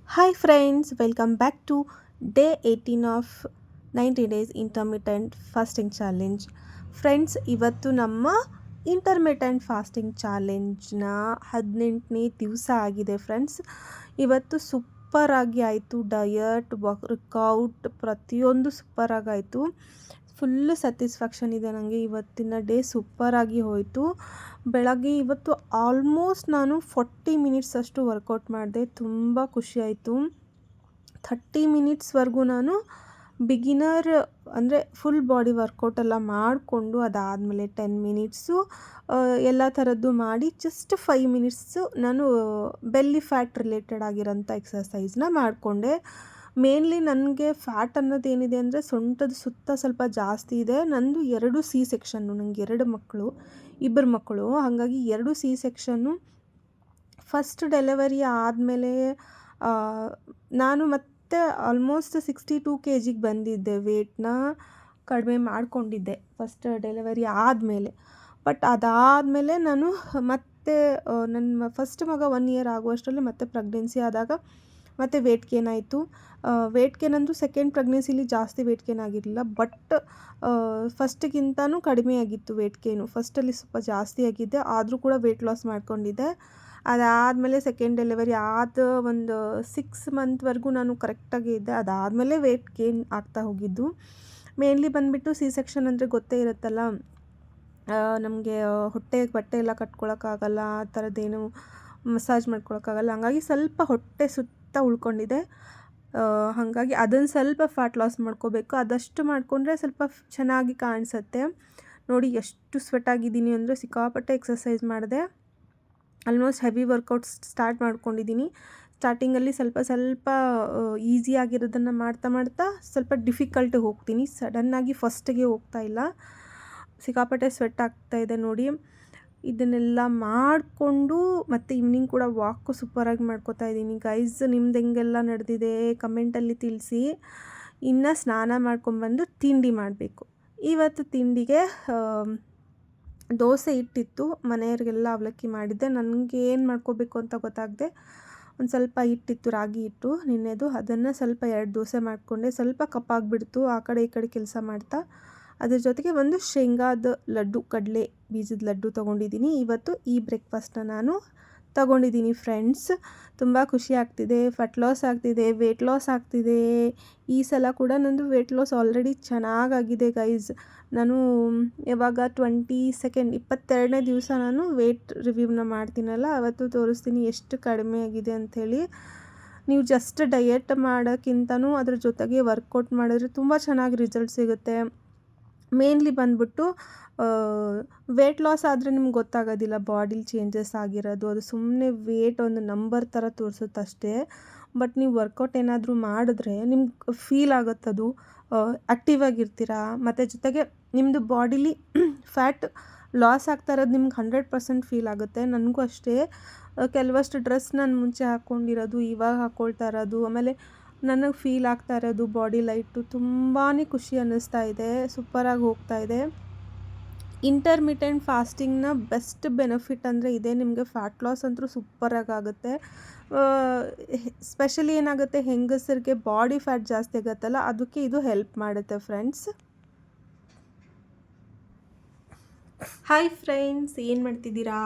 Hi friends, welcome back to day 18 of 90 days intermittent fasting challenge. Friends, ಇವತ್ತು ನಮ್ಮ intermittent fasting ಚಾಲೆಂಜ್ನ 18ನೇ ದಿವಸ ಆಗಿದೆ friends. ಇವತ್ತು ಸೂಪರಾಗಿ ಆಯಿತು. ಡಯಟ್, ವರ್ಕೌಟ್ ಪ್ರತಿಯೊಂದು ಸೂಪರಾಗಿ ಆಯಿತು. ಫುಲ್ ಸ್ಯಾಟಿಸ್ಫ್ಯಾಕ್ಷನ್ ಇದೆ ನನಗೆ. ಇವತ್ತಿನ ಡೇ ಸೂಪರಾಗಿ ಹೋಯಿತು. ಬೆಳಗ್ಗೆ ಇವತ್ತು ಆಲ್ಮೋಸ್ಟ್ ನಾನು 40 ಮಿನಿಟ್ಸ್ ಅಷ್ಟು ವರ್ಕೌಟ್ ಮಾಡಿದೆ. ತುಂಬ ಖುಷಿಯಾಯಿತು. 30 ಮಿನಿಟ್ಸ್ವರೆಗೂ ನಾನು ಬಿಗಿನರ್ ಅಂದರೆ ಫುಲ್ ಬಾಡಿ ವರ್ಕೌಟ್ ಎಲ್ಲ ಮಾಡಿಕೊಂಡು ಅದಾದಮೇಲೆ 10 ಮಿನಿಟ್ಸು ಎಲ್ಲ ಥರದ್ದು ಮಾಡಿ ಜಸ್ಟ್ 5 ಮಿನಿಟ್ಸು ನಾನು ಬೆಲ್ಲಿ ಫ್ಯಾಟ್ ರಿಲೇಟೆಡ್ ಆಗಿರೋಂಥ ಎಕ್ಸಸೈಸ್ನ ಮಾಡಿಕೊಂಡೆ. ಮೇನ್ಲಿ ನನಗೆ ಫ್ಯಾಟ್ ಅನ್ನೋದೇನಿದೆ ಅಂದರೆ ಸೊಂಟದ ಸುತ್ತ ಸ್ವಲ್ಪ ಜಾಸ್ತಿ ಇದೆ. ನಂದು 2 ಸಿ ಸೆಕ್ಷನ್ನು. ನನಗೆ 2 ಮಕ್ಕಳು, 2 ಮಕ್ಕಳು. ಹಾಗಾಗಿ 2 ಸಿ ಸೆಕ್ಷನ್ನು. ಫಸ್ಟ್ ಡೆಲಿವರಿ ಆದಮೇಲೆ ನಾನು ಮತ್ತೆ ಆಲ್ಮೋಸ್ಟ್ 62 kg ಬಂದಿದ್ದೆ. ವೇಟ್ನ ಕಡಿಮೆ ಮಾಡಿಕೊಂಡಿದ್ದೆ ಫಸ್ಟ್ ಡೆಲಿವರಿ ಆದಮೇಲೆ. ಬಟ್ ಅದಾದಮೇಲೆ ನಾನು ಮತ್ತೆ ನನ್ನ ಫಸ್ಟ್ ಮಗ 1 ಇಯರ್ ಆಗುವಷ್ಟರಲ್ಲಿ ಮತ್ತೆ ಪ್ರೆಗ್ನೆನ್ಸಿ ಆದಾಗ ಮತ್ತು ವೇಟ್ ಗೇನ್ ಆಯಿತು. ವೇಟ್ ಗೇನ್ ಅಂದರೂ ಸೆಕೆಂಡ್ ಪ್ರೆಗ್ನೆನ್ಸಿಲಿ ಜಾಸ್ತಿ ವೇಟ್ ಗೇನ್ ಆಗಿರಲಿಲ್ಲ. ಬಟ್ ಫಸ್ಟಿಗಿಂತನೂ ಕಡಿಮೆ ಆಗಿತ್ತು ವೇಟ್ ಗೇನು. ಫಸ್ಟಲ್ಲಿ ಸ್ವಲ್ಪ ಜಾಸ್ತಿ ಆಗಿದ್ದೆ, ಆದರೂ ಕೂಡ ವೇಟ್ ಲಾಸ್ ಮಾಡ್ಕೊಂಡಿದ್ದೆ. ಅದಾದಮೇಲೆ ಸೆಕೆಂಡ್ ಡೆಲಿವರಿ ಆದ ಒಂದು 6 ಮಂತ್ವರೆಗೂ ನಾನು ಕರೆಕ್ಟಾಗಿ ಇದ್ದೆ. ಅದಾದಮೇಲೆ ವೇಟ್ ಗೇನ್ ಆಗ್ತಾ ಹೋಗಿದ್ದು. ಮೇನ್ಲಿ ಬಂದುಬಿಟ್ಟು ಸಿ ಸೆಕ್ಷನ್ ಅಂದರೆ ಗೊತ್ತೇ ಇರುತ್ತಲ್ಲ, ನಮಗೆ ಹೊಟ್ಟೆಗೆ ಬಟ್ಟೆ ಎಲ್ಲ ಕಟ್ಕೊಳಕ್ಕಾಗಲ್ಲ, ಆ ಥರದ್ದೇನು ಮಸಾಜ್ ಮಾಡ್ಕೊಳಕ್ಕಾಗಲ್ಲ. ಹಾಗಾಗಿ ಸ್ವಲ್ಪ ಹೊಟ್ಟೆ ಸುತ್ತ ಉಳ್ಕೊಂಡಿದೆ. ಹಾಗಾಗಿ ಅದನ್ನು ಸ್ವಲ್ಪ ಫ್ಯಾಟ್ ಲಾಸ್ ಮಾಡ್ಕೋಬೇಕು. ಅದಷ್ಟು ಮಾಡಿಕೊಂಡ್ರೆ ಸ್ವಲ್ಪ ಚೆನ್ನಾಗಿ ಕಾಣಿಸುತ್ತೆ. ನೋಡಿ ಎಷ್ಟು ಸ್ವೆಟ್ ಆಗಿದ್ದೀನಿ ಅಂದರೆ ಸಿಕ್ಕಾಪಟ್ಟೆ ಎಕ್ಸಸೈಸ್ ಮಾಡಿದೆ. ಆಲ್ಮೋಸ್ಟ್ ಹೆವಿ ವರ್ಕೌಟ್ಸ್ ಸ್ಟಾರ್ಟ್ ಮಾಡ್ಕೊಂಡಿದ್ದೀನಿ. ಸ್ಟಾರ್ಟಿಂಗಲ್ಲಿ ಸ್ವಲ್ಪ ಈಸಿ ಆಗಿರೋದನ್ನು ಮಾಡ್ತಾ ಸ್ವಲ್ಪ ಡಿಫಿಕಲ್ಟಿಗೆ ಹೋಗ್ತೀನಿ. ಸಡನ್ನಾಗಿ ಫಸ್ಟಿಗೆ ಹೋಗ್ತಾ ಇಲ್ಲ. ಸಿಕ್ಕಾಪಟ್ಟೆ ಸ್ವೆಟ್ ಆಗ್ತಾಯಿದೆ ನೋಡಿ. ಇದನ್ನೆಲ್ಲ ಮಾಡಿಕೊಂಡು ಮತ್ತು ಈವ್ನಿಂಗ್ ಕೂಡ ವಾಕು ಸೂಪರಾಗಿ ಮಾಡ್ಕೋತಾ ಇದ್ದೀನಿ ಗೈಸ್. ನಿಮ್ದು ಹೆಂಗೆಲ್ಲ ನಡೆದಿದೆ ಕಮೆಂಟಲ್ಲಿ ತಿಳಿಸಿ. ಇನ್ನು ಸ್ನಾನ ಮಾಡ್ಕೊಂಬಂದು ತಿಂಡಿ ಮಾಡಬೇಕು. ಇವತ್ತು ತಿಂಡಿಗೆ ದೋಸೆ ಹಿಟ್ಟಿತ್ತು. ಮನೆಯವ್ರಿಗೆಲ್ಲ ಅವಲಕ್ಕಿ ಮಾಡಿದ್ದೆ. ನನಗೆ ಏನು ಮಾಡ್ಕೋಬೇಕು ಅಂತ ಗೊತ್ತಾಗದೆ ಒಂದು ಸ್ವಲ್ಪ ಹಿಟ್ಟಿತ್ತು, ರಾಗಿ ಹಿಟ್ಟು ನಿನ್ನೆದು. ಅದನ್ನು ಸ್ವಲ್ಪ 2 ದೋಸೆ ಮಾಡಿಕೊಂಡೆ. ಸ್ವಲ್ಪ ಕಪ್ಪಾಗಿಬಿಡ್ತು ಆ ಕಡೆ ಈ ಕಡೆ ಕೆಲಸ ಮಾಡ್ತಾ. ಅದ್ರ ಜೊತೆಗೆ ಒಂದು ಶೇಂಗಾದ ಲಡ್ಡು, ಕಡಲೆ ಬೀಜದ ಲಡ್ಡು ತೊಗೊಂಡಿದ್ದೀನಿ. ಇವತ್ತು ಈ ಬ್ರೇಕ್ಫಾಸ್ಟನ್ನ ನಾನು ತೊಗೊಂಡಿದ್ದೀನಿ ಫ್ರೆಂಡ್ಸ್. ತುಂಬ ಖುಷಿ ಆಗ್ತಿದೆ. ಫ್ಯಾಟ್ ಲಾಸ್ ಆಗ್ತಿದೆ, ವೇಟ್ ಲಾಸ್ ಆಗ್ತಿದೆ. ಈ ಸಲ ಕೂಡ ನಂದು ವೇಟ್ ಲಾಸ್ ಆಲ್ರೆಡಿ ಚೆನ್ನಾಗಾಗಿದೆ ಗೈಸ್. ನಾನು ಯಾವಾಗ 22ನೇ ದಿವಸ ನಾನು ವೇಟ್ ರಿವ್ಯೂನ ಮಾಡ್ತೀನಲ್ಲ, ಅವತ್ತು ತೋರಿಸ್ತೀನಿ ಎಷ್ಟು ಕಡಿಮೆ ಆಗಿದೆ ಅಂಥೇಳಿ. ನೀವು ಜಸ್ಟ್ ಡಯಟ್ ಮಾಡೋಕ್ಕಿಂತನೂ ಅದ್ರ ಜೊತೆಗೆ ವರ್ಕೌಟ್ ಮಾಡಿದ್ರೆ ತುಂಬ ಚೆನ್ನಾಗಿ ರಿಸಲ್ಟ್ ಸಿಗುತ್ತೆ. ಮೇನ್ಲಿ ಬಂದ್ಬಿಟ್ಟು ವೇಟ್ ಲಾಸ್ ಆದರೆ ನಿಮ್ಗೆ ಗೊತ್ತಾಗೋದಿಲ್ಲ ಬಾಡಿಲಿ ಚೇಂಜಸ್ ಆಗಿರೋದು. ಅದು ಸುಮ್ಮನೆ ವೇಟ್ ಒಂದು ನಂಬರ್ ಥರ ತೋರಿಸುತ್ತಷ್ಟೇ. ಬಟ್ ನೀವು ವರ್ಕೌಟ್ ಏನಾದರೂ ಮಾಡಿದ್ರೆ ನಿಮ್ಗೆ ಫೀಲ್ ಆಗುತ್ತದು. ಆ್ಯಕ್ಟಿವ್ ಆಗಿರ್ತೀರ. ಮತ್ತು ಜೊತೆಗೆ ನಿಮ್ಮದು ಬಾಡಿಲಿ ಫ್ಯಾಟ್ ಲಾಸ್ ಆಗ್ತಾ ಇರೋದು ನಿಮ್ಗೆ 100% ಫೀಲ್ ಆಗುತ್ತೆ. ನನಗೂ ಅಷ್ಟೇ. ಕೆಲವಷ್ಟು ಡ್ರೆಸ್ ನಾನು ಮುಂಚೆ ಹಾಕ್ಕೊಂಡಿರೋದು, ಇವಾಗ ಹಾಕ್ಕೊಳ್ತಾ ಇರೋದು, ಆಮೇಲೆ ನನಗೆ ಫೀಲ್ ಆಗ್ತಾ ಇರೋದು ಬಾಡಿ ಲೈಟು ತುಂಬಾ ಖುಷಿ ಅನ್ನಿಸ್ತಾ ಇದೆ. ಸೂಪರಾಗಿ ಹೋಗ್ತಾ ಇದೆ. ಇಂಟರ್ಮಿಟೆಂಟ್ ಫಾಸ್ಟಿಂಗ್ನ ಬೆಸ್ಟ್ ಬೆನಿಫಿಟ್ ಅಂದರೆ ಇದೆ. ನಿಮಗೆ ಫ್ಯಾಟ್ ಲಾಸ್ ಅಂತೂ ಸೂಪರಾಗಿ ಆಗುತ್ತೆ. ಸ್ಪೆಷಲಿ ಏನಾಗುತ್ತೆ, ಹೆಂಗಸರಿಗೆ ಬಾಡಿ ಫ್ಯಾಟ್ ಜಾಸ್ತಿ ಆಗುತ್ತಲ್ಲ, ಅದಕ್ಕೆ ಇದು ಹೆಲ್ಪ್ ಮಾಡುತ್ತೆ ಫ್ರೆಂಡ್ಸ್. ಹಾಯ್ ಫ್ರೆಂಡ್ಸ್, ಏನು ಮಾಡ್ತಿದ್ದೀರಾ?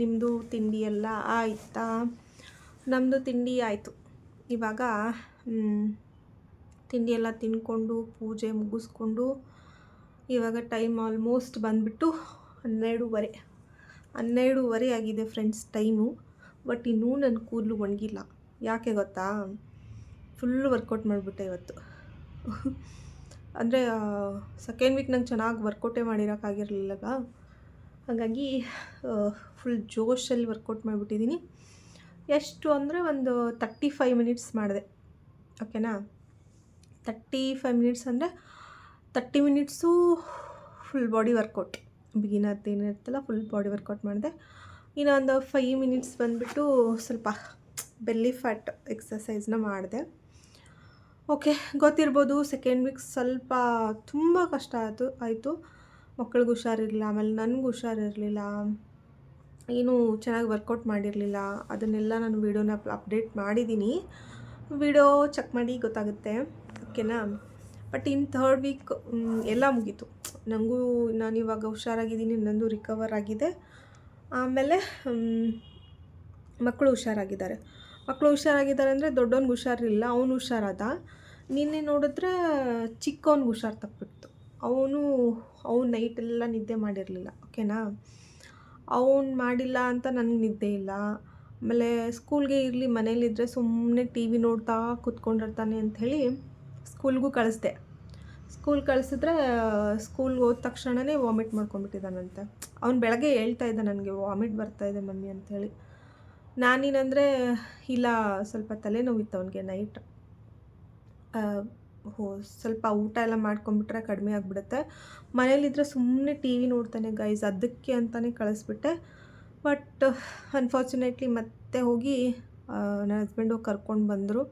ನಿಮ್ಮದು ತಿಂಡಿ ಎಲ್ಲ ಆಯಿತಾ? ನಮ್ಮದು ತಿಂಡಿ ಆಯಿತು. ಇವಾಗ ತಿಂಡಿ ಎಲ್ಲ ತಿಂದ್ಕೊಂಡು ಪೂಜೆ ಮುಗಿಸ್ಕೊಂಡು ಇವಾಗ ಟೈಮ್ ಆಲ್ಮೋಸ್ಟ್ ಬಂದುಬಿಟ್ಟು 12:30 ಆಗಿದೆ ಫ್ರೆಂಡ್ಸ್ ಟೈಮು. ಬಟ್ ಇನ್ನೂ ನನ್ನ ಕೂದಲು ಒಣಗಿಲ್ಲ. ಯಾಕೆ ಗೊತ್ತಾ? ಫುಲ್ಲು ವರ್ಕೌಟ್ ಮಾಡಿಬಿಟ್ಟೆ ಇವತ್ತು. ಅಂದರೆ ಸೆಕೆಂಡ್ ವೀಕ್ ನಂಗೆ ಚೆನ್ನಾಗಿ ವರ್ಕೌಟೇ ಮಾಡಿರೋಕ್ಕಾಗಿರಲಿಲ್ಲ. ಹಾಗಾಗಿ ಫುಲ್ ಜೋಶಲ್ಲಿ ವರ್ಕೌಟ್ ಮಾಡಿಬಿಟ್ಟಿದ್ದೀನಿ. ಎಷ್ಟು ಅಂದರೆ ಒಂದು 35 ಮಿನಿಟ್ಸ್ ಮಾಡಿದೆ. ಓಕೆನಾ? 35 ಮಿನಿಟ್ಸ್ ಅಂದರೆ 30 ಮಿನಿಟ್ಸು ಫುಲ್ ಬಾಡಿ ವರ್ಕೌಟ್, ಬಿಗಿನರ್ದು ಏನಿರುತ್ತಲ್ಲ ಫುಲ್ ಬಾಡಿ ವರ್ಕೌಟ್ ಮಾಡಿದೆ. ಇನ್ನೊಂದು 5 ಮಿನಿಟ್ಸ್ ಬಂದುಬಿಟ್ಟು ಸ್ವಲ್ಪ ಬೆಲ್ಲಿ ಫ್ಯಾಟ್ ಎಕ್ಸಸೈಸ್ನ ಮಾಡಿದೆ. ಓಕೆ, ಗೊತ್ತಿರ್ಬೋದು ಸೆಕೆಂಡ್ ವೀಕ್ ಸ್ವಲ್ಪ ತುಂಬ ಕಷ್ಟ ಆಯಿತು. ಮಕ್ಕಳಿಗೆ ಹುಷಾರಿರಲಿಲ್ಲ, ಆಮೇಲೆ ನನಗೂ ಹುಷಾರಿರಲಿಲ್ಲ. ಏನೂ ಚೆನ್ನಾಗಿ ವರ್ಕೌಟ್ ಮಾಡಿರಲಿಲ್ಲ. ಅದನ್ನೆಲ್ಲ ನಾನು ವೀಡಿಯೋನ ಅಪ್ಡೇಟ್ ಮಾಡಿದ್ದೀನಿ. ವಿಡಿಯೋ ಚೆಕ್ ಮಾಡಿ ಗೊತ್ತಾಗುತ್ತೆ, ಓಕೆನಾ. ಬಟ್ ಇನ್ 3rd ವೀಕ್ ಎಲ್ಲ ಮುಗೀತು. ನನಗೂ ನಾನಿವಾಗ ಹುಷಾರಾಗಿದ್ದೀನಿ, ನಂದು ರಿಕವರ್ ಆಗಿದೆ. ಆಮೇಲೆ ಮಕ್ಕಳು ಹುಷಾರಾಗಿದ್ದಾರೆ. ಅಂದರೆ ದೊಡ್ಡವನಿಗೆ ಹುಷಾರಿಲ್ಲ, ಅವನು ಹುಷಾರಾದ. ನಿನ್ನೆ ನೋಡಿದ್ರೆ ಚಿಕ್ಕವನಿಗೆ ಹುಷಾರು ತಪ್ಪಿತ್ತು. ಅವನು ನೈಟೆಲ್ಲ ನಿದ್ದೆ ಮಾಡಿರಲಿಲ್ಲ, ಓಕೆನಾ. ಅವನು ಮಾಡಿಲ್ಲ ಅಂತ ನನಗೆ ನಿದ್ದೆ ಇಲ್ಲ. ಆಮೇಲೆ ಸ್ಕೂಲ್ಗೆ ಇರಲಿ ಮನೇಲಿದ್ದರೆ ಸುಮ್ಮನೆ ಟಿ ವಿ ನೋಡ್ತಾ ಕೂತ್ಕೊಂಡಿರ್ತಾನೆ ಅಂಥೇಳಿ ಸ್ಕೂಲ್ಗೂ ಕಳಿಸ್ದೆ. ಕಳಿಸಿದ್ರೆ ಸ್ಕೂಲ್ಗೆ ಹೋದ ತಕ್ಷಣವೇ ವಾಮಿಟ್ ಮಾಡ್ಕೊಂಡ್ಬಿಟ್ಟಿದ್ದಾನಂತೆ. ಅವ್ನು ಬೆಳಗ್ಗೆ ಹೇಳ್ತಾ ಇದ್ದ, ನನಗೆ ವಾಮಿಟ್ ಬರ್ತಾಯಿದೆ ಮಮ್ಮಿ ಅಂಥೇಳಿ. ನಾನೇನಂದರೆ ಇಲ್ಲ, ಸ್ವಲ್ಪ ತಲೆನೋವಿತ್ತು ಅವನಿಗೆ ನೈಟ್. ಸ್ವಲ್ಪ ಊಟ ಎಲ್ಲ ಮಾಡ್ಕೊಂಬಿಟ್ರೆ ಕಡಿಮೆ ಆಗಿಬಿಡುತ್ತೆ. ಮನೇಲಿದ್ದರೆ ಸುಮ್ಮನೆ ಟಿ ವಿ ನೋಡ್ತಾನೆ ಗೈಸ್, ಅದಕ್ಕೆ ಅಂತಲೇ ಕಳಿಸ್ಬಿಟ್ಟೆ. ಬಟ್ ಅನ್ಫಾರ್ಚುನೇಟ್ಲಿ ಮತ್ತೆ ಹೋಗಿ ನನ್ನ ಹಸ್ಬೆಂಡು ಕರ್ಕೊಂಡು ಬಂದರು.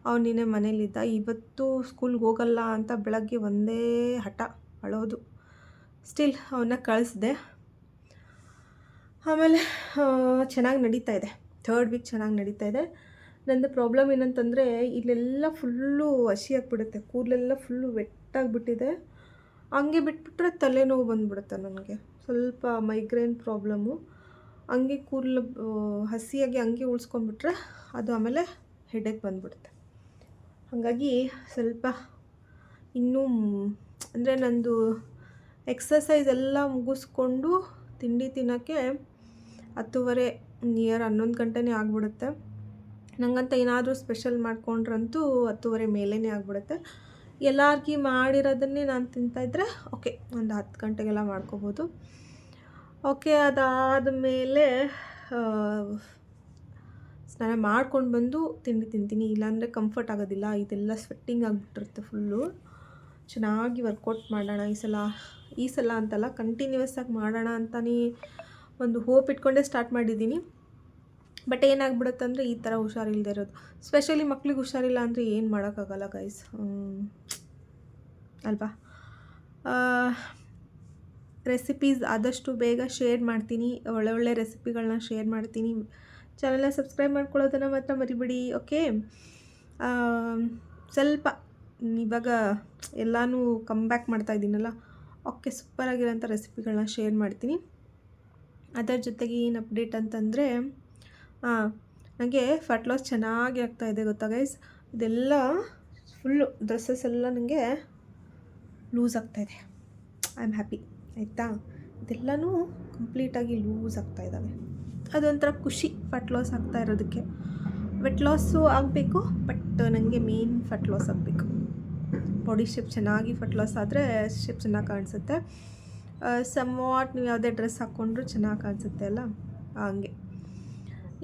ಅವ್ನು ನಿನ್ನೆ ಮನೇಲಿದ್ದ. ಇವತ್ತು ಸ್ಕೂಲ್ಗೆ ಹೋಗಲ್ಲ ಅಂತ ಬೆಳಗ್ಗೆ ಒಂದೇ ಹಠ, ಅಳೋದು. ಸ್ಟಿಲ್ ಅವನ್ನ ಕಳಿಸ್ದೆ. ಆಮೇಲೆ ಚೆನ್ನಾಗಿ ನಡೀತಾ ಇದೆ. 3rd ವೀಕ್ ಚೆನ್ನಾಗಿ ನಡೀತಾ ಇದೆ. ನಂದು ಪ್ರಾಬ್ಲಮ್ ಏನಂತಂದರೆ ಇಲ್ಲೆಲ್ಲ ಫುಲ್ಲು ಹಸಿ ಆಗಿಬಿಡುತ್ತೆ, ಕೂದಲೆಲ್ಲ ಫುಲ್ಲು ವೆಟ್ಟಾಗಿಬಿಟ್ಟಿದೆ. ಹಂಗೆ ಬಿಟ್ಬಿಟ್ರೆ ತಲೆನೋವು ಬಂದುಬಿಡುತ್ತೆ ನನಗೆ. ಸ್ವಲ್ಪ ಮೈಗ್ರೇನ್ ಪ್ರಾಬ್ಲಮ್ಮು. ಹಂಗೆ ಕೂದಲು ಹಸಿಯಾಗಿ ಹಂಗೆ ಉಳಿಸ್ಕೊಂಡ್ಬಿಟ್ರೆ ಅದು ಆಮೇಲೆ ಹೆಡೇಕ್ ಬಂದುಬಿಡುತ್ತೆ. ಹಾಗಾಗಿ ಸ್ವಲ್ಪ ಇನ್ನೂ ಅಂದರೆ ನಂದು ಎಕ್ಸಸೈಸ್ ಎಲ್ಲ ಮುಗಿಸ್ಕೊಂಡು ತಿಂಡಿ ತಿನ್ನೋಕ್ಕೆ 10:30 ನಿಯರ್ 11 ಗಂಟೆನೇ ಆಗಿಬಿಡುತ್ತೆ. ನನಗಂತ ಏನಾದರೂ ಸ್ಪೆಷಲ್ ಮಾಡ್ಕೊಂಡ್ರಂತೂ 10:30 ಮೇಲೇ ಆಗಿಬಿಡುತ್ತೆ. ಎಲ್ಲಾರ್ಗಿ ಮಾಡಿರೋದನ್ನೇ ನಾನು ತಿಂತಾಯಿದ್ರೆ ಓಕೆ, ಒಂದು 10 ಗಂಟೆಗೆಲ್ಲ ಮಾಡ್ಕೋಬೋದು. ಓಕೆ, ಅದಾದ ಮೇಲೆ ಸ್ನಾನ ಮಾಡ್ಕೊಂಡು ಬಂದು ತಿಂಡಿ ತಿಂತೀನಿ. ಇಲ್ಲಾಂದರೆ ಕಂಫರ್ಟ್ ಆಗೋದಿಲ್ಲ, ಇದೆಲ್ಲ ಸ್ವೆಟ್ಟಿಂಗ್ ಆಗಿಬಿಟ್ಟಿರುತ್ತೆ ಫುಲ್ಲು. ಚೆನ್ನಾಗಿ ವರ್ಕೌಟ್ ಮಾಡೋಣ ಈ ಸಲ ಅಂತಲ್ಲ, ಕಂಟಿನ್ಯೂಸ್ ಆಗಿ ಮಾಡೋಣ ಅಂತಲೇ ಒಂದು ಹೋಪ್ ಇಟ್ಕೊಂಡೇ ಸ್ಟಾರ್ಟ್ ಮಾಡಿದ್ದೀನಿ. ಬಟ್ ಏನಾಗ್ಬಿಡುತ್ತೆ ಅಂದರೆ ಈ ಥರ ಹುಷಾರಿಲ್ಲದೆ ಇರೋದು. ಸ್ಪೆಷಲಿ ಮಕ್ಳಿಗೆ ಹುಷಾರಿಲ್ಲ ಅಂದರೆ ಏನು ಮಾಡೋಕ್ಕಾಗಲ್ಲ ಗೈಸ್, ಅಲ್ವಾ. ರೆಸಿಪೀಸ್ ಆದಷ್ಟು ಬೇಗ ಶೇರ್ ಮಾಡ್ತೀನಿ, ಒಳ್ಳೆ ರೆಸಿಪಿಗಳನ್ನ ಶೇರ್ ಮಾಡ್ತೀನಿ. ಚಾನಲ್ನ ಸಬ್ಸ್ಕ್ರೈಬ್ ಮಾಡ್ಕೊಳ್ಳೋದನ್ನು ಮಾತ್ರ ಮರಿಬೇಡಿ, ಓಕೆ. ಸ್ವಲ್ಪ ಇವಾಗ ಎಲ್ಲನೂ ಕಮ್ ಬ್ಯಾಕ್ ಮಾಡ್ತಾಯಿದ್ದೀನಲ್ಲ, ಓಕೆ. ಸೂಪರಾಗಿರೋಂಥ ರೆಸಿಪಿಗಳನ್ನ ಶೇರ್ ಮಾಡ್ತೀನಿ. ಅದರ ಜೊತೆಗೆ ಏನು ಅಪ್ಡೇಟ್ ಅಂತಂದರೆ ನನಗೆ ಫಟ್ ಲಾಸ್ ಚೆನ್ನಾಗಿ ಆಗ್ತಾಯಿದೆ ಗೊತ್ತಾ ಗೈಸ್. ಇದೆಲ್ಲ ಫುಲ್ಲು ಡ್ರೆಸ್ಸಸ್ ಎಲ್ಲ ನನಗೆ ಲೂಸ್ ಆಗ್ತಾಯಿದೆ. ಐ ಆಮ್ ಹ್ಯಾಪಿ, ಆಯಿತಾ. ಇದೆಲ್ಲನೂ ಕಂಪ್ಲೀಟಾಗಿ ಲೂಸ್ ಆಗ್ತಾಯಿದ್ದಾವೆ. ಅದೊಂಥರ ಖುಷಿ ಫಟ್ ಲಾಸ್ ಆಗ್ತಾ ಇರೋದಕ್ಕೆ. ವೆಟ್ ಲಾಸು ಆಗಬೇಕು, ಬಟ್ ನನಗೆ ಮೇನ್ ಫಟ್ ಲಾಸ್ ಆಗಬೇಕು. ಬಾಡಿ ಶೇಪ್ ಚೆನ್ನಾಗಿ ಫಟ್ ಲಾಸ್ ಆದರೆ ಶೇಪ್ ಚೆನ್ನಾಗಿ ಕಾಣಿಸುತ್ತೆ. ಸಮ್ವಾಟ್ ನೀವು ಯಾವುದೇ ಡ್ರೆಸ್ ಹಾಕ್ಕೊಂಡ್ರೂ ಚೆನ್ನಾಗಿ ಕಾಣಿಸುತ್ತೆ ಅಲ್ಲ, ಹಂಗೆ.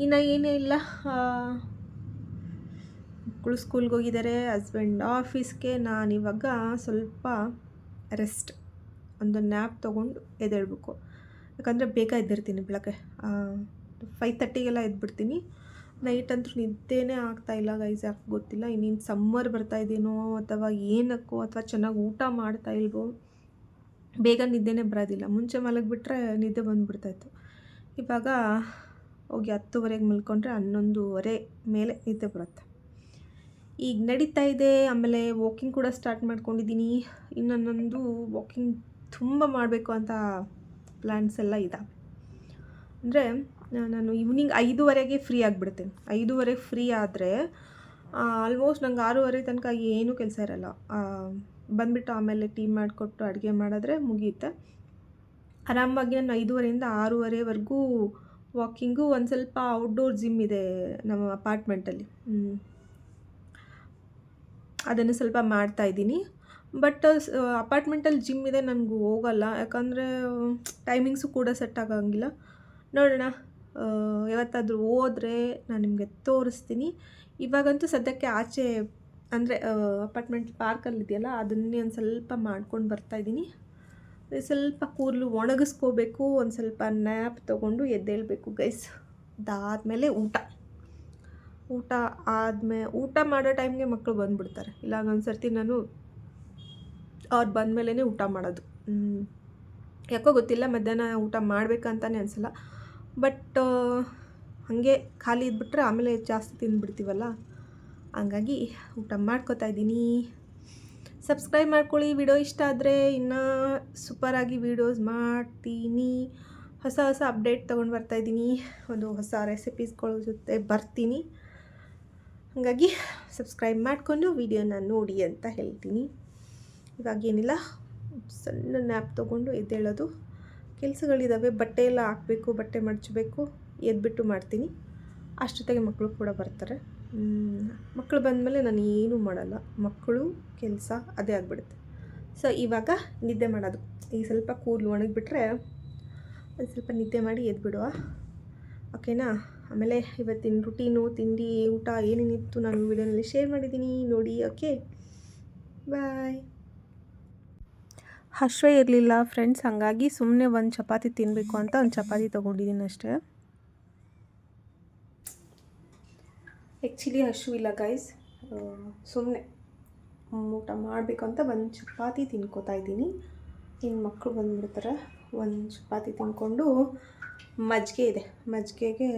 ಇನ್ನು ಏನೇ ಇಲ್ಲ, ಮಕ್ಕಳು ಸ್ಕೂಲ್ಗೆ ಹೋಗಿದ್ದಾರೆ, ಹಸ್ಬೆಂಡ್ ಆಫೀಸ್ಗೆ. ನಾನಿವಾಗ ಸ್ವಲ್ಪ ರೆಸ್ಟ್, ಒಂದು ನ್ಯಾಪ್ ತೊಗೊಂಡು ಎದ್ದೇಳಬೇಕು. ಯಾಕಂದರೆ ಬೇಗ ಎದ್ದಿರ್ತೀನಿ, ಬೆಳಗ್ಗೆ 5:30ಗೆಲ್ಲ ಎದ್ಬಿಡ್ತೀನಿ. ನೈಟ್ ಅಂತೂ ನಿದ್ದೆನೇ ಆಗ್ತಾಯಿಲ್ಲ ಗೈಸ್, ಯಾಕೆ ಗೊತ್ತಿಲ್ಲ. ಇನ್ನೇನು ಸಮ್ಮರ್ ಬರ್ತಾಯಿದ್ದೀನೋ ಅಥವಾ ಏನಕ್ಕೋ, ಅಥವಾ ಚೆನ್ನಾಗಿ ಊಟ ಮಾಡ್ತಾ ಇಲ್ವೋ, ಬೇಗ ನಿದ್ದೆನೇ ಬರೋದಿಲ್ಲ. ಮುಂಚೆ ಮಲಗಿಬಿಟ್ರೆ ನಿದ್ದೆ ಬಂದುಬಿಡ್ತಾಯಿತ್ತು. ಇವಾಗ ಹೋಗಿ 10:30ಗೆ ಮಲ್ಕೊಂಡ್ರೆ 11:30 ಮೇಲೆ ನಿದ್ದೆ ಬರುತ್ತೆ. ಈಗ ನಡೀತಾ ಇದೆ. ಆಮೇಲೆ ವಾಕಿಂಗ್ ಕೂಡ ಸ್ಟಾರ್ಟ್ ಮಾಡ್ಕೊಂಡಿದ್ದೀನಿ. ಇನ್ನು ನನ್ನದು ವಾಕಿಂಗ್ ತುಂಬ ಮಾಡಬೇಕು ಅಂತ ಪ್ಲ್ಯಾನ್ಸ್ ಎಲ್ಲ ಇದ್ದಾವೆ. ಅಂದರೆ ನಾನು ಈವ್ನಿಂಗ್ 5:30ಗೆ ಫ್ರೀ ಆಗಿಬಿಡ್ತೇನೆ. 5:30ಗೆ ಫ್ರೀ ಆದರೆ ಆಲ್ಮೋಸ್ಟ್ ನಂಗೆ 6:30 ತನಕ ಏನೂ ಕೆಲಸ ಇರೋಲ್ಲ. ಬಂದುಬಿಟ್ಟು ಆಮೇಲೆ ಟೀ ಮಾಡಿಕೊಟ್ಟು ಅಡುಗೆ ಮಾಡಿದ್ರೆ ಮುಗಿಯುತ್ತೆ. ಆರಾಮಾಗಿ ನಾನು 5:30ಯಿಂದ 6:30ವರೆಗೂ ವಾಕಿಂಗು. ಒಂದು ಸ್ವಲ್ಪ ಔಟ್ಡೋರ್ ಜಿಮ್ ಇದೆ ನಮ್ಮ ಅಪಾರ್ಟ್ಮೆಂಟಲ್ಲಿ, ಅದನ್ನು ಸ್ವಲ್ಪ ಮಾಡ್ತಾಯಿದ್ದೀನಿ. ಬಟ್ ಅಪಾರ್ಟ್ಮೆಂಟಲ್ಲಿ ಜಿಮ್ ಇದೆ, ನನಗೂ ಹೋಗಲ್ಲ. ಯಾಕಂದರೆ ಟೈಮಿಂಗ್ಸು ಕೂಡ ಸೆಟ್ ಆಗೋಂಗಿಲ್ಲ. ನೋಡೋಣ, ಯಾವತ್ತಾದರೂ ಹೋದರೆ ನಾನು ನಿಮಗೆ ತೋರಿಸ್ತೀನಿ. ಇವಾಗಂತೂ ಸದ್ಯಕ್ಕೆ ಆಚೆ ಅಂದರೆ ಅಪಾರ್ಟ್ಮೆಂಟ್ ಪಾರ್ಕಲ್ಲಿದೆಯಲ್ಲ, ಅದನ್ನೇ ಒಂದು ಸ್ವಲ್ಪ ಮಾಡ್ಕೊಂಡು ಬರ್ತಾಯಿದ್ದೀನಿ. ಸ್ವಲ್ಪ ಕೂದಲು ಒಣಗಿಸ್ಕೋಬೇಕು, ಒಂದು ಸ್ವಲ್ಪ ನ್ಯಾಪ್ ತೊಗೊಂಡು ಎದ್ದೇಳಬೇಕು ಗೈಸ್. ಅದಾದಮೇಲೆ ಊಟ ಮಾಡೋ ಟೈಮ್ಗೆ ಮಕ್ಕಳು ಬಂದುಬಿಡ್ತಾರೆ. ಇಲ್ಲ ಒಂದು ಸರ್ತಿ ನಾನು ಅವ್ರು ಬಂದಮೇಲೆ ಊಟ ಮಾಡೋದು. ಯಾಕೋ ಗೊತ್ತಿಲ್ಲ, ಮಧ್ಯಾಹ್ನ ಊಟ ಮಾಡಬೇಕಂತಲೇ ಅನಿಸಲ್ಲ. ಬಟ್ ಹಾಗೆ ಖಾಲಿ ಇದ್ಬಿಟ್ರೆ ಆಮೇಲೆ ಜಾಸ್ತಿ ತಿಂದುಬಿಡ್ತೀವಲ್ಲ, ಹಂಗಾಗಿ ಊಟ ಮಾಡ್ಕೋತಾ ಇದ್ದೀನಿ. ಸಬ್ಸ್ಕ್ರೈಬ್ ಮಾಡ್ಕೊಳ್ಳಿ. ವಿಡಿಯೋ ಇಷ್ಟ ಆದರೆ ಇನ್ನೂ ಸೂಪರಾಗಿ ವೀಡಿಯೋಸ್ ಮಾಡ್ತೀನಿ. ಹೊಸ ಹೊಸ ಅಪ್ಡೇಟ್ ತೊಗೊಂಡು ಬರ್ತಾಯಿದ್ದೀನಿ. ಒಂದು ಹೊಸ ರೆಸಿಪೀಸ್ಗಳ ಜೊತೆ ಬರ್ತೀನಿ. ಹಾಗಾಗಿ ಸಬ್ಸ್ಕ್ರೈಬ್ ಮಾಡಿಕೊಂಡು ವಿಡಿಯೋನ ನೋಡಿ ಅಂತ ಹೇಳ್ತೀನಿ. ಇವಾಗೇನಿಲ್ಲ, ಸಣ್ಣ ನ್ಯಾಪ್ ತೊಗೊಂಡು ಎದ್ದೇಳೋದು. ಕೆಲಸಗಳಿದ್ದಾವೆ, ಬಟ್ಟೆ ಎಲ್ಲ ಹಾಕಬೇಕು, ಬಟ್ಟೆ ಮಡಚಬೇಕು, ಎದ್ಬಿಟ್ಟು ಮಾಡ್ತೀನಿ. ಅಷ್ಟೊತ್ತಿಗೆ ಮಕ್ಕಳು ಕೂಡ ಬರ್ತಾರೆ. ಮಕ್ಕಳು ಬಂದಮೇಲೆ ನಾನು ಏನೂ ಮಾಡಲ್ಲ, ಮಕ್ಕಳು ಕೆಲಸ ಅದೇ ಆಗಿಬಿಡುತ್ತೆ. ಸೊ ಇವಾಗ ನಿದ್ದೆ ಮಾಡೋದು. ಈಗ ಸ್ವಲ್ಪ ಕೂದಲು ಒಣಗಿಬಿಟ್ರೆ ಒಂದು ಸ್ವಲ್ಪ ನಿದ್ದೆ ಮಾಡಿ ಎದ್ಬಿಡುವ, ಓಕೆನಾ? ಆಮೇಲೆ ಇವತ್ತಿನ ರುಟೀನು, ತಿಂಡಿ, ಊಟ ಏನೇನಿತ್ತು ನಾನು ವಿಡಿಯೋನಲ್ಲಿ ಶೇರ್ ಮಾಡಿದ್ದೀನಿ ನೋಡಿ. ಓಕೆ, ಬಾಯ್. ಹಶ್ವೇ ಇರಲಿಲ್ಲ ಫ್ರೆಂಡ್ಸ್, ಹಾಗಾಗಿ ಸುಮ್ಮನೆ ಒಂದು ಚಪಾತಿ ತಿನ್ನಬೇಕು ಅಂತ ಒಂದು ಚಪಾತಿ ತೊಗೊಂಡಿದ್ದೀನಿ ಅಷ್ಟೇ. ಆ್ಯಕ್ಚುಲಿ ಹಶ್ವಿಲ್ಲ ಗೈಸ್, ಸುಮ್ಮನೆ ಊಟ ಮಾಡಬೇಕು ಅಂತ ಒಂದು ಚಪಾತಿ ತಿನ್ಕೋತಾ ಇದ್ದೀನಿ. ಇನ್ನು ಮಕ್ಕಳು ಬಂದುಬಿಡ್ತಾರೆ. ಒಂದು ಚಪಾತಿ ತಿನ್ಕೊಂಡು ಮಜ್ಜಿಗೆ ಇದೆ, ಮಜ್ಜಿಗೆಗೆ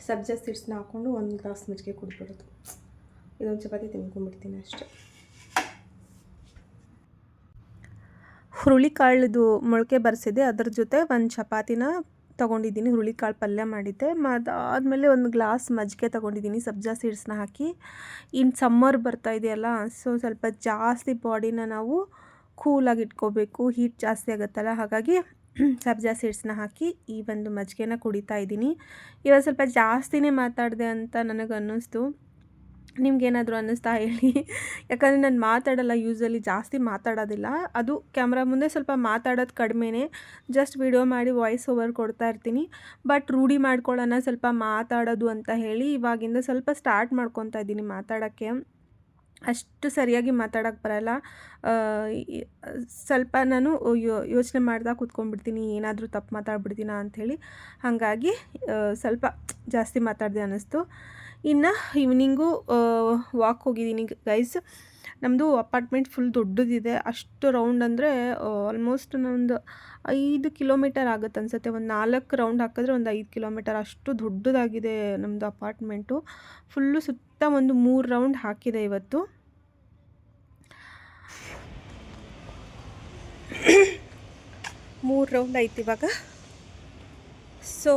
ಸಬ್ಜಾ ಸೀಡ್ಸ್ನ ಹಾಕ್ಕೊಂಡು ಒಂದು ಗ್ಲಾಸ್ ಮಜ್ಜಿಗೆ ಕುಡಿದ್ಬಿಡೋದು. ಇದೊಂದು ಚಪಾತಿ ತಿನ್ಕೊಂಡ್ಬಿಡ್ತೀನಿ ಅಷ್ಟೇ. ಹುರುಳಿಕಾಳದು ಮೊಳಕೆ ಬರೆಸಿದೆ, ಅದ್ರ ಜೊತೆ ಒಂದು ಚಪಾತಿನ ತೊಗೊಂಡಿದ್ದೀನಿ. ಹುರುಳಿಕಾಳು ಪಲ್ಯ ಮಾಡಿದ್ದೆ. ಅದಾದಮೇಲೆ ಒಂದು ಗ್ಲಾಸ್ ಮಜ್ಜಿಗೆ ತೊಗೊಂಡಿದ್ದೀನಿ ಸಬ್ಜಾ ಸೀಡ್ಸ್ನ ಹಾಕಿ. ಇನ್ನು ಸಮ್ಮರ್ ಬರ್ತಾ ಇದೆಯಲ್ಲ, ಸೊ ಸ್ವಲ್ಪ ಜಾಸ್ತಿ ಬಾಡಿನ ನಾವು ಕೂಲಾಗಿ ಇಟ್ಕೋಬೇಕು, ಹೀಟ್ ಜಾಸ್ತಿ ಆಗುತ್ತಲ್ಲ, ಹಾಗಾಗಿ ಸಬ್ಜಾ ಸೀಡ್ಸ್ನ ಹಾಕಿ ಈ ಒಂದು ಮಜ್ಜಿಗೆನ ಕುಡಿತಾ ಇದ್ದೀನಿ. ಇವಾಗ ಸ್ವಲ್ಪ ಜಾಸ್ತಿನೇ ಮಾತಾಡಿದೆ ಅಂತ ನನಗೆ ಅನ್ನಿಸ್ತು. ನಿಮ್ಗೇನಾದರೂ ಅನ್ನಿಸ್ತಾ ಹೇಳಿ, ಯಾಕಂದರೆ ನಾನು ಮಾತಾಡಲ್ಲ, ಯೂಸ್ವಲಿ ಜಾಸ್ತಿ ಮಾತಾಡೋದಿಲ್ಲ. ಅದು ಕ್ಯಾಮ್ರಾ ಮುಂದೆ ಸ್ವಲ್ಪ ಮಾತಾಡೋದು ಕಡಿಮೆನೇ, ಜಸ್ಟ್ ವಿಡಿಯೋ ಮಾಡಿ ವಾಯ್ಸ್ ಓವರ್ ಕೊಡ್ತಾ ಇರ್ತೀನಿ. ಬಟ್ ರೂಢಿ ಮಾಡ್ಕೊಳ್ಳೋಣ ಸ್ವಲ್ಪ ಮಾತಾಡೋದು ಅಂತ ಹೇಳಿ ಇವಾಗಿಂದ ಸ್ವಲ್ಪ ಸ್ಟಾರ್ಟ್ ಮಾಡ್ಕೊತಾ ಇದ್ದೀನಿ ಮಾತಾಡೋಕ್ಕೆ. ಅಷ್ಟು ಸರಿಯಾಗಿ ಮಾತಾಡೋಕ್ಕೆ ಬರೋಲ್ಲ. ಸ್ವಲ್ಪ ನಾನು ಯೋಚನೆ ಮಾಡ್ತಾ ಕೂತ್ಕೊಂಡ್ಬಿಡ್ತೀನಿ, ಏನಾದರೂ ತಪ್ಪು ಮಾತಾಡ್ಬಿಡ್ತೀನ ಅಂಥೇಳಿ. ಹಾಗಾಗಿ ಸ್ವಲ್ಪ ಜಾಸ್ತಿ ಮಾತಾಡಿದೆ ಅನ್ನಿಸ್ತು. ಇನ್ನು ಈವ್ನಿಂಗು ವಾಕ್ ಹೋಗಿದ್ದೀನಿ ಗೈಸ್. ನಮ್ಮದು ಅಪಾರ್ಟ್ಮೆಂಟ್ ಫುಲ್ ದೊಡ್ಡದಿದೆ. ಅಷ್ಟು ರೌಂಡ್ ಅಂದರೆ ಆಲ್ಮೋಸ್ಟ್ ಒಂದು 5 ಕಿಲೋಮೀಟರ್ ಆಗುತ್ತೆ ಅನಿಸುತ್ತೆ. ಒಂದು 4 ರೌಂಡ್ ಹಾಕಿದ್ರೆ ಒಂದು 5 ಕಿಲೋಮೀಟರ್, ಅಷ್ಟು ದೊಡ್ಡದಾಗಿದೆ ನಮ್ಮದು ಅಪಾರ್ಟ್ಮೆಂಟು. ಫುಲ್ಲು ಸುತ್ತ ಒಂದು 3 ರೌಂಡ್ ಹಾಕಿದೆ ಇವತ್ತು. 3 ರೌಂಡ್ ಆಯ್ತು ಇವಾಗ. ಸೊ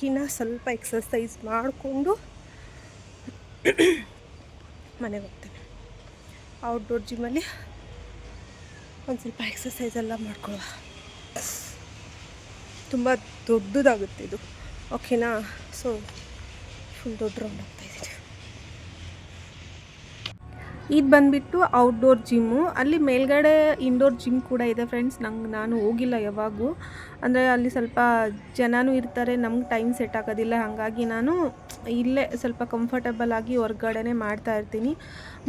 ಇನ್ನು ಸ್ವಲ್ಪ ಎಕ್ಸಸೈಸ್ ಮಾಡಿಕೊಂಡು ಮನೆಗೆ ಹೋಗ್ತೇನೆ. ಔಟ್ಡೋರ್ ಜಿಮ್ಮಲ್ಲಿ ಒಂದು ಸ್ವಲ್ಪ ಎಕ್ಸಸೈಸ್ ಎಲ್ಲ ಮಾಡ್ಕೊಳ್ಳುವ. ತುಂಬ ದೊಡ್ಡದಾಗುತ್ತೆ ಇದು, ಓಕೆನಾ? ಸೊ ಫುಲ್ ದೊಡ್ಡ ರೌಂಡ್ ಆಗ್ತಾಯಿದ್ದೀನಿ. ಇದು ಬಂದುಬಿಟ್ಟು ಔಟ್ಡೋರ್ ಜಿಮ್ಮು. ಅಲ್ಲಿ ಮೇಲ್ಗಡೆ ಇಂಡೋರ್ ಜಿಮ್ ಕೂಡ ಇದೆ ಫ್ರೆಂಡ್ಸ್. ನಾನು ಹೋಗಿಲ್ಲ ಯಾವಾಗೂ, ಅಂದರೆ ಅಲ್ಲಿ ಸ್ವಲ್ಪ ಜನನೂ ಇರ್ತಾರೆ, ನಮ್ಗೆ ಟೈಮ್ ಸೆಟ್ ಆಗೋದಿಲ್ಲ. ಹಾಗಾಗಿ ನಾನು ಇಲ್ಲೇ ಸ್ವಲ್ಪ ಕಂಫರ್ಟಬಲ್ ಆಗಿ ಹೊರ್ಗಡೆ ಮಾಡ್ತಾಯಿರ್ತೀನಿ.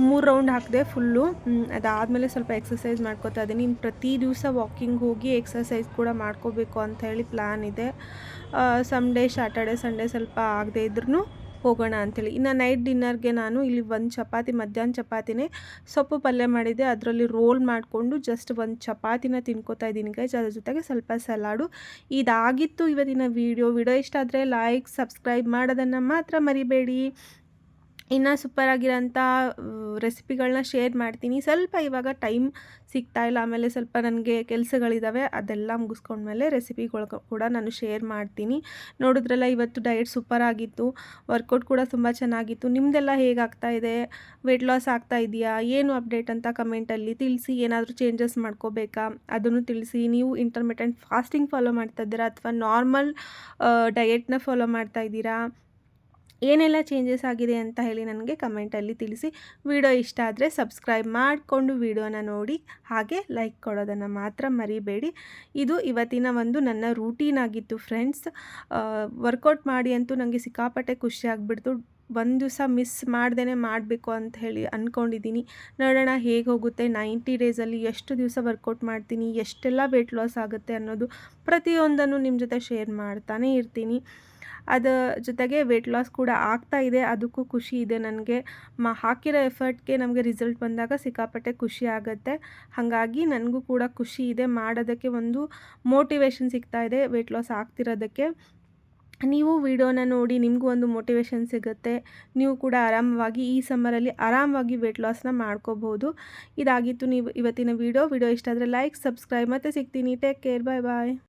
3 ರೌಂಡ್ ಹಾಕಿದೆ ಫುಲ್ಲು. ಅದಾದಮೇಲೆ ಸ್ವಲ್ಪ ಎಕ್ಸಸೈಸ್ ಮಾಡ್ಕೋತಾ ಇದ್ದೀನಿ. ಇನ್ನು ಪ್ರತಿ ದಿವಸ ವಾಕಿಂಗ್ ಹೋಗಿ ಎಕ್ಸಸೈಸ್ ಕೂಡ ಮಾಡ್ಕೋಬೇಕು ಅಂತ ಹೇಳಿ ಪ್ಲ್ಯಾನ್ ಇದೆ. ಸಂಡೇ, ಸ್ಯಾಟರ್ಡೆ, ಸಂಡೇ ಸ್ವಲ್ಪ ಆಗದೆ ಇದ್ರೂ ಹೋಗೋಣ ಅಂಥೇಳಿ. ಇನ್ನು ನೈಟ್ ಡಿನ್ನರ್ಗೆ ನಾನು ಇಲ್ಲಿ ಒಂದು ಚಪಾತಿ, ಮಧ್ಯಾಹ್ನ ಚಪಾತಿನೇ ಸೊಪ್ಪು ಪಲ್ಯ ಮಾಡಿದ್ದೆ, ಅದರಲ್ಲಿ ರೋಲ್ ಮಾಡಿಕೊಂಡು ಜಸ್ಟ್ ಒಂದು ಚಪಾತಿನ ತಿನ್ಕೋತಾ ಇದ್ದೀನಿ ಗೈಸ್. ಅದ್ರ ಜೊತೆಗೆ ಸ್ವಲ್ಪ ಸಲಾಡು. ಇದಾಗಿತ್ತು ಇವತ್ತಿನ ವಿಡಿಯೋ ಇಷ್ಟ ಆದರೆ ಲೈಕ್, ಸಬ್ಸ್ಕ್ರೈಬ್ ಮಾಡೋದನ್ನು ಮಾತ್ರ ಮರಿಬೇಡಿ. ಇನ್ನು ಸೂಪರಾಗಿರೋಂಥ ರೆಸಿಪಿಗಳನ್ನ ಶೇರ್ ಮಾಡ್ತೀನಿ. ಸ್ವಲ್ಪ ಇವಾಗ ಟೈಮ್ ಸಿಗ್ತಾಯಿಲ್ಲ, ಆಮೇಲೆ ಸ್ವಲ್ಪ ನನಗೆ ಕೆಲಸಗಳಿದ್ದಾವೆ, ಅದೆಲ್ಲ ಮುಗಿಸ್ಕೊಂಡ್ಮೇಲೆ ರೆಸಿಪಿಗಳು ಕೂಡ ನಾನು ಶೇರ್ ಮಾಡ್ತೀನಿ. ನೋಡಿದ್ರಲ್ಲ, ಇವತ್ತು ಡಯಟ್ ಸೂಪರಾಗಿತ್ತು, ವರ್ಕೌಟ್ ಕೂಡ ತುಂಬ ಚೆನ್ನಾಗಿತ್ತು. ನಿಮ್ಮದೆಲ್ಲ ಹೇಗಾಗ್ತಾ ಇದೆ? ವೆಯ್ಟ್ ಲಾಸ್ ಆಗ್ತಾ ಇದೆಯಾ? ಏನು ಅಪ್ಡೇಟ್ ಅಂತ ಕಮೆಂಟಲ್ಲಿ ತಿಳಿಸಿ. ಏನಾದರೂ ಚೇಂಜಸ್ ಮಾಡ್ಕೋಬೇಕಾ ಅದನ್ನು ತಿಳಿಸಿ. ನೀವು ಇಂಟರ್ಮಿಟೆಂಟ್ ಫಾಸ್ಟಿಂಗ್ ಫಾಲೋ ಮಾಡ್ತಾ ಇದ್ದೀರಾ ಅಥವಾ ನಾರ್ಮಲ್ ಡಯೆಟ್ನ ಫಾಲೋ ಮಾಡ್ತಾ ಇದ್ದೀರಾ? ಏನೆಲ್ಲ ಚೇಂಜಸ್ ಆಗಿದೆ ಅಂತ ಹೇಳಿ ನನಗೆ ಕಮೆಂಟಲ್ಲಿ ತಿಳಿಸಿ. ವಿಡಿಯೋ ಇಷ್ಟ ಆದರೆ ಸಬ್ಸ್ಕ್ರೈಬ್ ಮಾಡಿಕೊಂಡು ವಿಡಿಯೋನ ನೋಡಿ, ಹಾಗೆ ಲೈಕ್ ಕೊಡೋದನ್ನು ಮಾತ್ರ ಮರಿಬೇಡಿ. ಇದು ಇವತ್ತಿನ ಒಂದು ನನ್ನ ರೂಟೀನ್ ಆಗಿತ್ತು ಫ್ರೆಂಡ್ಸ್. ವರ್ಕೌಟ್ ಮಾಡಿ ಅಂತೂ ನನಗೆ ಸಿಕ್ಕಾಪಟ್ಟೆ ಖುಷಿ ಆಗಿಬಿಡ್ತು. ಒಂದು ದಿವಸ ಮಿಸ್ ಮಾಡ್ದೇ ಮಾಡಬೇಕು ಅಂತ ಹೇಳಿ ಅಂದ್ಕೊಂಡಿದ್ದೀನಿ. ನೋಡೋಣ ಹೇಗೆ ಹೋಗುತ್ತೆ. 90 ಡೇಸಲ್ಲಿ ಎಷ್ಟು ದಿವಸ ವರ್ಕೌಟ್ ಮಾಡ್ತೀನಿ, ಎಷ್ಟೆಲ್ಲ ವೆಯ್ಟ್ ಲಾಸ್ ಆಗುತ್ತೆ ಅನ್ನೋದು ಪ್ರತಿಯೊಂದನ್ನು ನಿಮ್ಮ ಜೊತೆ ಶೇರ್ ಮಾಡ್ತಾನೇ ಇರ್ತೀನಿ. ಅದರ ಜೊತೆಗೆ ವೆಯ್ಟ್ ಲಾಸ್ ಕೂಡ ಆಗ್ತಾ ಇದೆ, ಅದಕ್ಕೂ ಖುಷಿ ಇದೆ ನನಗೆ. ಹಾಕಿರೋ ಎಫರ್ಟ್ಗೆ ನಮಗೆ ರಿಸಲ್ಟ್ ಬಂದಾಗ ಸಿಕ್ಕಾಪಟ್ಟೆ ಖುಷಿ ಆಗುತ್ತೆ. ಹಾಗಾಗಿ ನನಗೂ ಕೂಡ ಖುಷಿ ಇದೆ, ಮಾಡೋದಕ್ಕೆ ಒಂದು ಮೋಟಿವೇಶನ್ ಸಿಗ್ತಾ ಇದೆ ವೆಯ್ಟ್ ಲಾಸ್ ಆಗ್ತಿರೋದಕ್ಕೆ. ನೀವು ವಿಡಿಯೋನ ನೋಡಿ ನಿಮಗೂ ಒಂದು ಮೋಟಿವೇಶನ್ ಸಿಗುತ್ತೆ. ನೀವು ಕೂಡ ಆರಾಮವಾಗಿ ಈ ಸಮ್ಮರಲ್ಲಿ ಆರಾಮವಾಗಿ ವೆಯ್ಟ್ ಲಾಸ್‌ನ ಮಾಡ್ಕೋಬಹುದು. ಇದಾಗಿತ್ತು ಇವತ್ತಿನ ವಿಡಿಯೋ. ವಿಡಿಯೋ ಇಷ್ಟ ಆದರೆ ಲೈಕ್, ಸಬ್ಸ್ಕ್ರೈಬ್ ಮತ್ತೆ ಸಿಗ್ತೀನಿ. Take care. ಬಾಯ್ ಬಾಯ್.